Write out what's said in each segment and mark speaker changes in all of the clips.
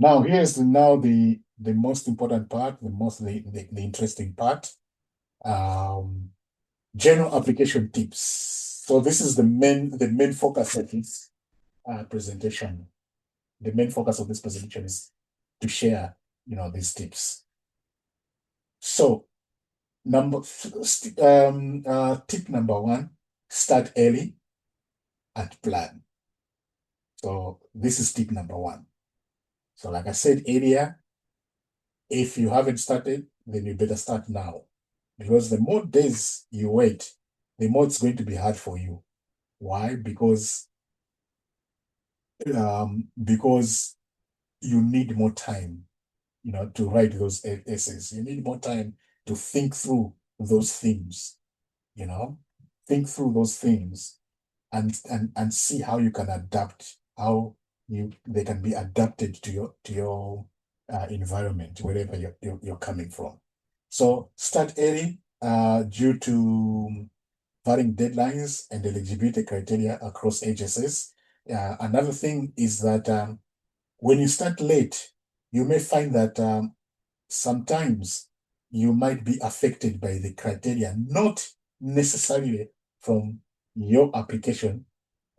Speaker 1: Now here's the most important part, the interesting part. Um, General application tips. So this is the main focus of this presentation. The main focus of this presentation is to share, these tips. So tip number one, start early and plan. So this is tip number one. So like I said earlier, if you haven't started, then you better start now. Because the more days you wait, the more it's going to be hard for you. Why? Because you need more time, to write those essays. You need more time to think through those themes, you know, think through those themes and see how you can adapt, how they can be adapted to your environment, wherever you're coming from. So start early due to varying deadlines and eligibility criteria across agencies. Another thing is that when you start late, you may find that sometimes you might be affected by the criteria, not necessarily from your application,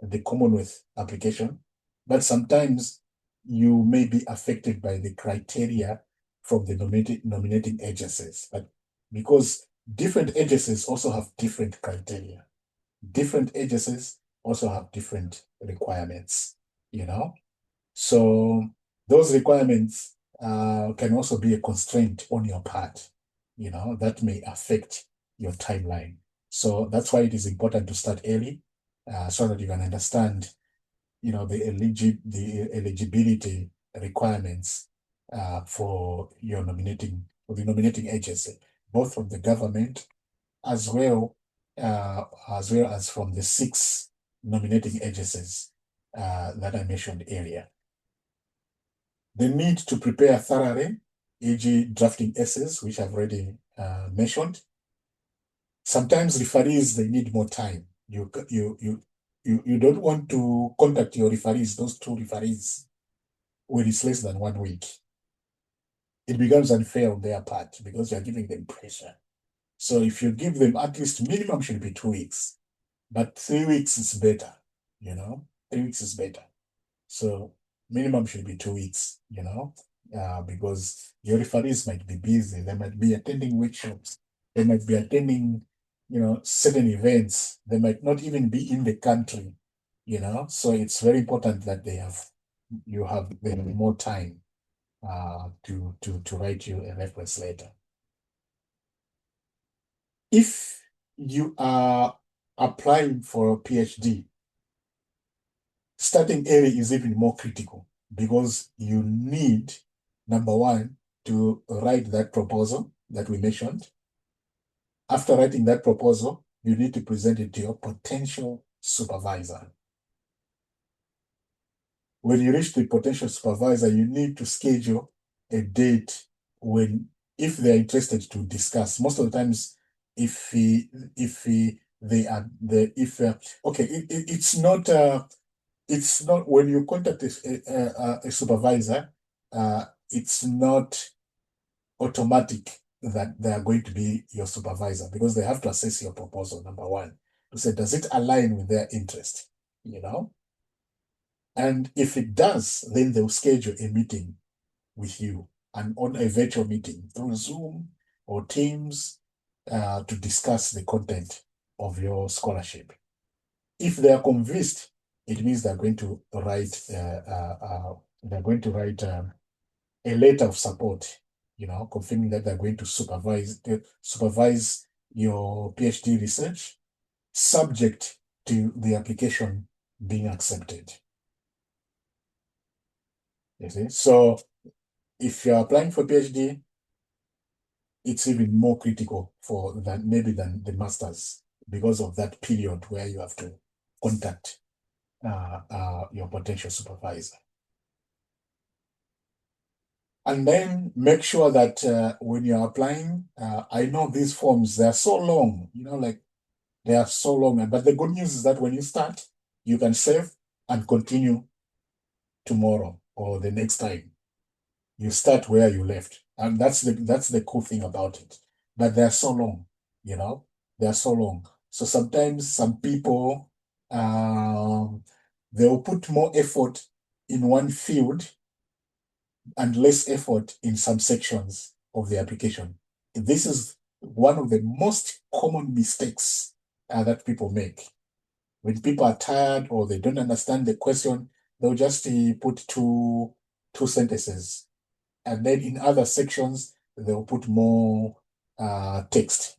Speaker 1: the Commonwealth application, but sometimes you may be affected by the criteria from the nominating agencies. But because different agencies also have different criteria, different agencies also have different requirements, you know? So those requirements can also be a constraint on your part, that may affect your timeline. So that's why it is important to start early, so that you can understand, the eligibility requirements for the nominating agency, both from the government as well as from the 6 nominating agencies that I mentioned earlier. The need to prepare thoroughly, e.g., drafting essays, which I've already mentioned. Sometimes referees, they need more time. You don't want to contact your referees, those 2 referees, when it's less than 1 week. It becomes unfair on their part because you're giving them pressure. So if you give them, at least minimum should be 2 weeks, but 3 weeks is better, 3 weeks is better. So minimum should be 2 weeks, because your referees might be busy. They might be attending workshops. They might be attending, certain events. They might not even be in the country, So it's very important that they have more time to write you a reference letter. If you are applying for a PhD, starting early is even more critical because you need, number one, to write that proposal that we mentioned. After writing that proposal, you need to present it to your potential supervisor. When you reach the potential supervisor, you need to schedule a date if they're interested to discuss. Most of the times, it's not when you contact a supervisor, it's not automatic that they are going to be your supervisor because they have to assess your proposal, number one, to say, does it align with their interest, And if it does, then they'll schedule a meeting with you and on a virtual meeting through Zoom or Teams to discuss the content of your scholarship. If they are convinced, it means they're going to write a letter of support, confirming that they're going to supervise your PhD research, subject to the application being accepted. You see, so if you're applying for PhD, it's even more critical than the masters because of that period where you have to contact your potential supervisor. And then make sure that when you're applying, I know these forms, they're so long, they are so long. But the good news is that when you start, you can save and continue tomorrow or the next time. You start where you left. And that's the cool thing about it. But they're so long, you know, they're so long. So sometimes some people they'll put more effort in one field and less effort in some sections of the application. This is one of the most common mistakes that people make. When people are tired or they don't understand the question, they'll just put two sentences, and then in other sections they'll put more text,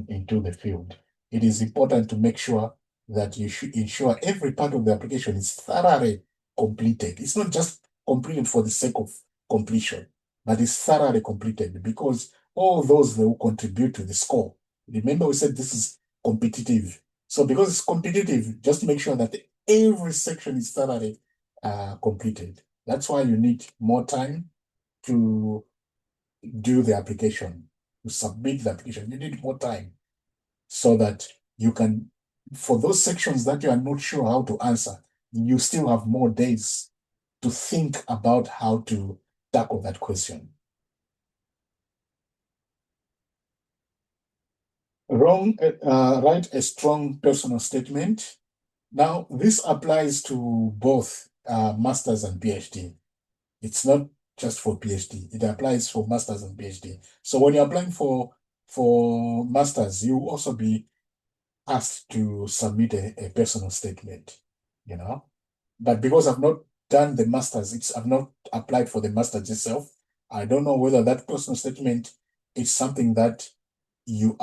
Speaker 1: into the field. It is important to make sure that you should ensure every part of the application is thoroughly completed. It's not just completed for the sake of completion, but it's thoroughly completed, because all those that will contribute to the score. Remember, we said this is competitive. So because it's competitive, just make sure that every section is thoroughly completed. That's why you need more time to do the application, to submit the application. You need more time so that you can, for those sections that you are not sure how to answer, you still have more days to think about how to tackle that question. Write a strong personal statement. Now, this applies to both masters and PhD. It's not just for PhD. It applies for masters and PhD. So when you're applying for masters, you will also be asked to submit a personal statement, you know. But because I've not done the masters, I've not applied for the masters itself. I don't know whether that personal statement is something that you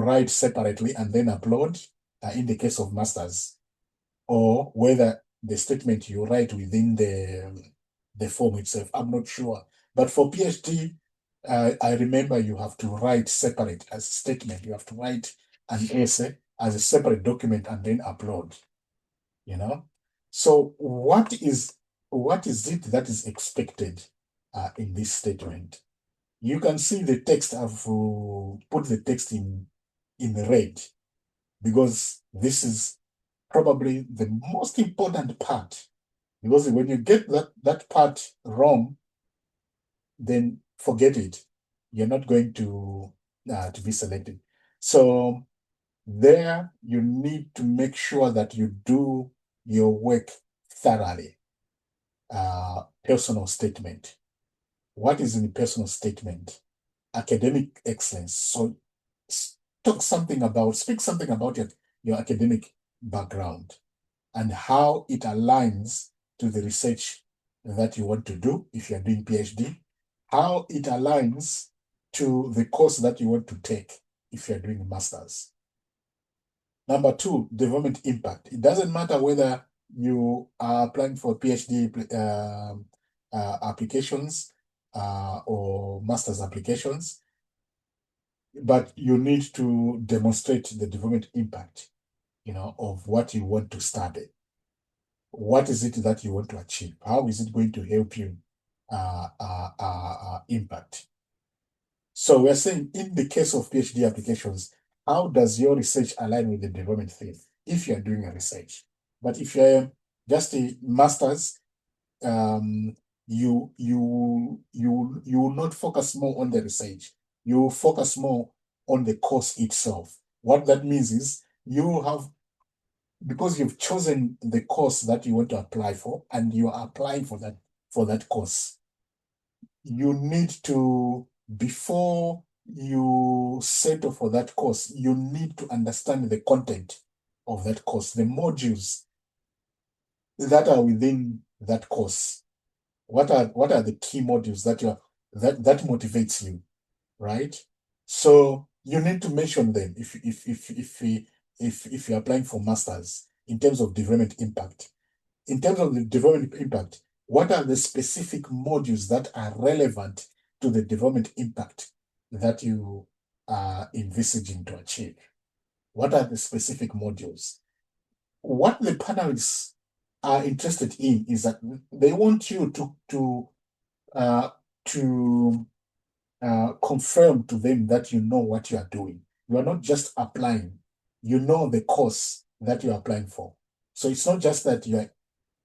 Speaker 1: write separately and then upload in the case of masters, or whether the statement you write within the form itself. I'm not sure. But for PhD, I remember you have to write separate as a statement. You have to write an essay as a separate document and then upload, you know? So what is it that is expected in this statement? You can see the text. I've put the text in red, because this is probably the most important part. Because when you get that part wrong, then forget it. You're not going to be selected. So there you need to make sure that you do your work thoroughly. Personal statement. What is in the personal statement? Academic excellence. So speak something about your academic background and how it aligns to the research that you want to do if you're doing PhD, how it aligns to the course that you want to take if you're doing a master's. Number two, development impact. It doesn't matter whether you are applying for PhD applications or master's applications, but you need to demonstrate the development impact, of what you want to study. What is it that you want to achieve? How is it going to help you impact? So we're saying, in the case of PhD applications, how does your research align with the development theme if you're doing a research? But if you're just a master's, you will not focus more on the research. You will focus more on the course itself. What that means is you have, because you've chosen the course that you want to apply for and you are applying for that course, you need to, before you settle for that course, you need to understand the content of that course, the modules that are within that course. What are the key modules that motivates you, right? So you need to mention them if you're applying for masters in terms of development impact. In terms of the development impact, what are the specific modules that are relevant to the development impact that you are envisaging to achieve? What are the specific modules? What the panelists are interested in is that they want you uh, to confirm to them that you know what you are doing. You are not just applying, you know the course that you're applying for. So it's not just that you are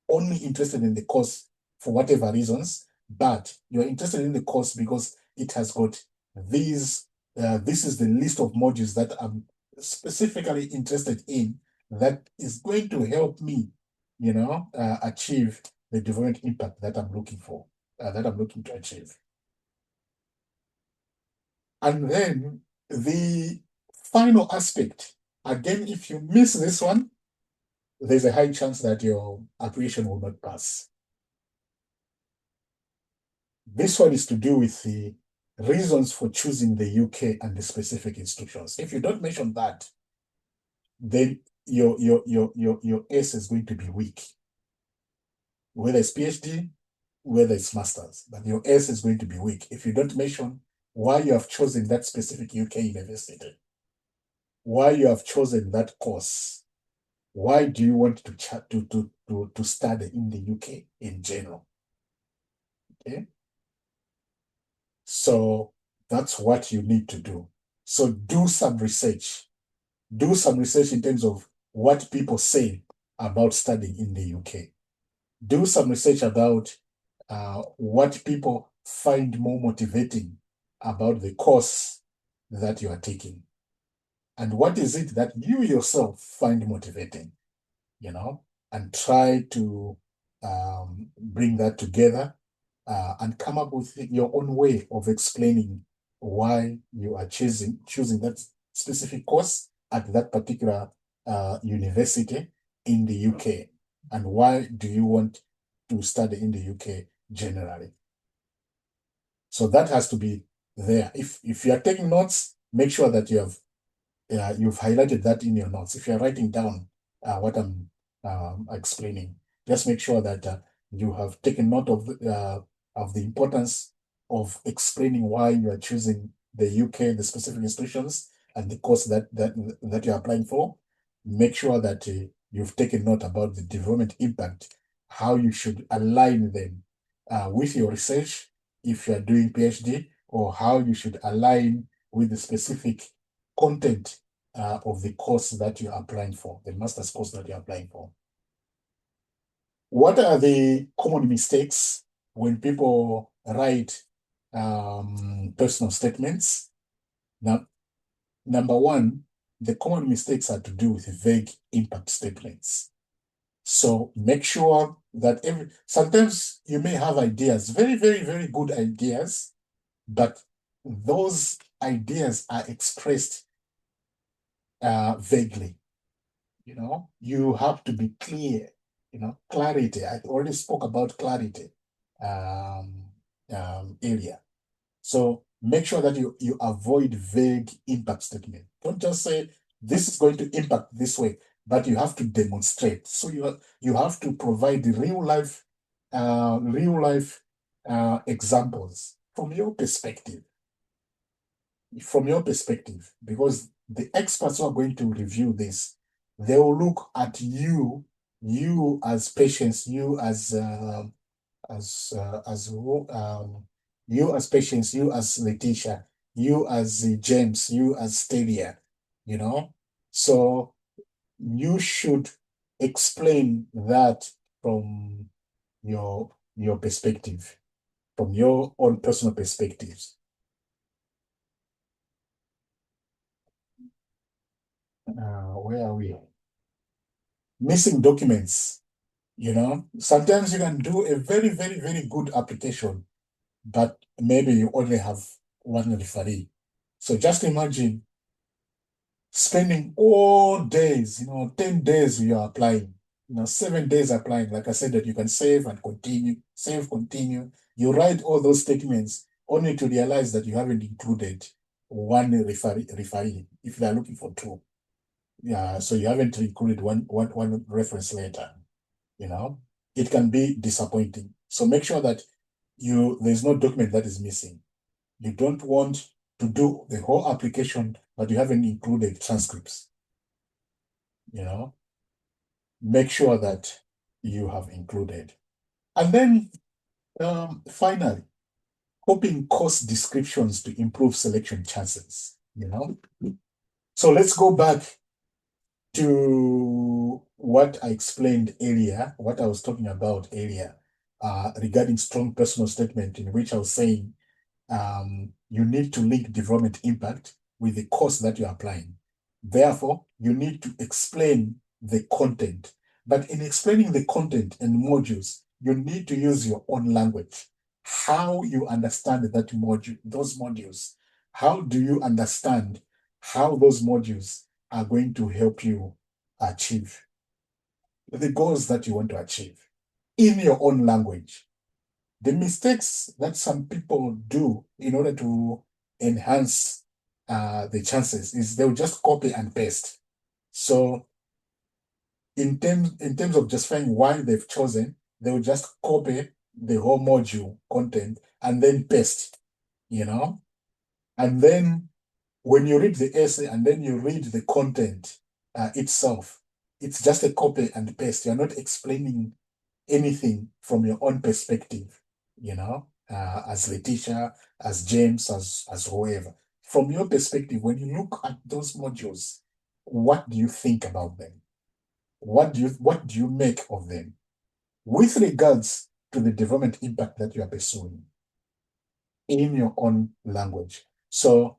Speaker 1: only interested in the course for whatever reasons, but you're interested in the course because it has got these, this is the list of modules that I'm specifically interested in that is going to help me, achieve the development impact that I'm looking for, that I'm looking to achieve. And then the final aspect, again, if you miss this one, there's a high chance that your application will not pass. This one is to do with the reasons for choosing the UK and the specific institutions. If you don't mention that, then your S is going to be weak. Whether it's PhD, whether it's master's, but your S is going to be weak if you don't mention why you have chosen that specific UK university, why you have chosen that course, why do you want to study in the UK in general. Okay, so that's what you need to do. So do some research. Do some research in terms of what people say about studying in the UK. Do some research about what people find more motivating about the course that you are taking. And what is it that you yourself find motivating, and try to bring that together and come up with your own way of explaining why you are choosing that specific course at that particular university in the UK, and why do you want to study in the UK generally. So that has to be there. If you are taking notes, make sure that you've highlighted that in your notes. If you're writing down what I'm explaining, just make sure that you have taken note of the importance of explaining why you are choosing the UK, the specific institutions, and the course that you're applying for. Make sure that you've taken note about the development impact, how you should align them with your research if you are doing PhD, or how you should align with the specific content of the course that you're applying for, the master's course that you're applying for. What are the common mistakes when people write personal statements? Now, number one, the common mistakes are to do with vague impact statements. So make sure that sometimes you may have ideas, very, very, very good ideas, but those ideas are expressed vaguely. You have to be clear, clarity. I already spoke about clarity area. So make sure that you avoid vague impact statement. Don't just say this is going to impact this way, but you have to demonstrate. So you have to provide real life examples from your perspective. Because the experts who are going to review this, they will look at you as patients, you as patients, you as Letitia, you as James, you as Stadia, So you should explain that from your perspective, from your own personal perspectives. Where are we? Missing documents. Sometimes you can do a very, very, very good application, but maybe you only have one referee. So just imagine spending all days, 10 days you are applying, 7 days applying. Like I said, that you can save and continue, save, continue. You write all those statements only to realize that you haven't included one referee if they are looking for two. Yeah, so you haven't included one reference letter. It can be disappointing. So make sure that there's no document that is missing. You don't want to do the whole application, but you haven't included transcripts. Make sure that you have included. And then finally, copying course descriptions to improve selection chances. So let's go back to what I explained earlier, what I was talking about earlier, regarding strong personal statement, in which I was saying you need to link development impact with the course that you're applying. Therefore, you need to explain the content. But in explaining the content and modules, you need to use your own language. How you understand that module, those modules. How do you understand how those modules are going to help you achieve the goals that you want to achieve in your own language? The mistakes that some people do in order to enhance the chances is they'll just copy and paste. So in terms of justifying why they've chosen, they'll just copy the whole module content and then paste, you know? And then when you read the essay and then you read the content itself, it's just a copy and paste. You're not explaining anything from your own perspective, as Letitia, as James, as whoever. From your perspective, when you look at those modules, what do you think about them? What do you make of them with regards to the development impact that you are pursuing in your own language? So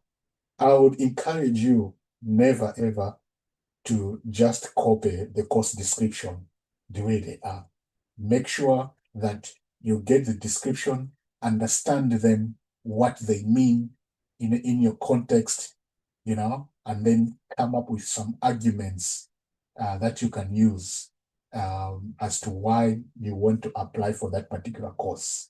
Speaker 1: I would encourage you never ever to just copy the course description the way they are. Make sure that you get the description, understand them, what they mean in your context, and then come up with some arguments that you can use as to why you want to apply for that particular course.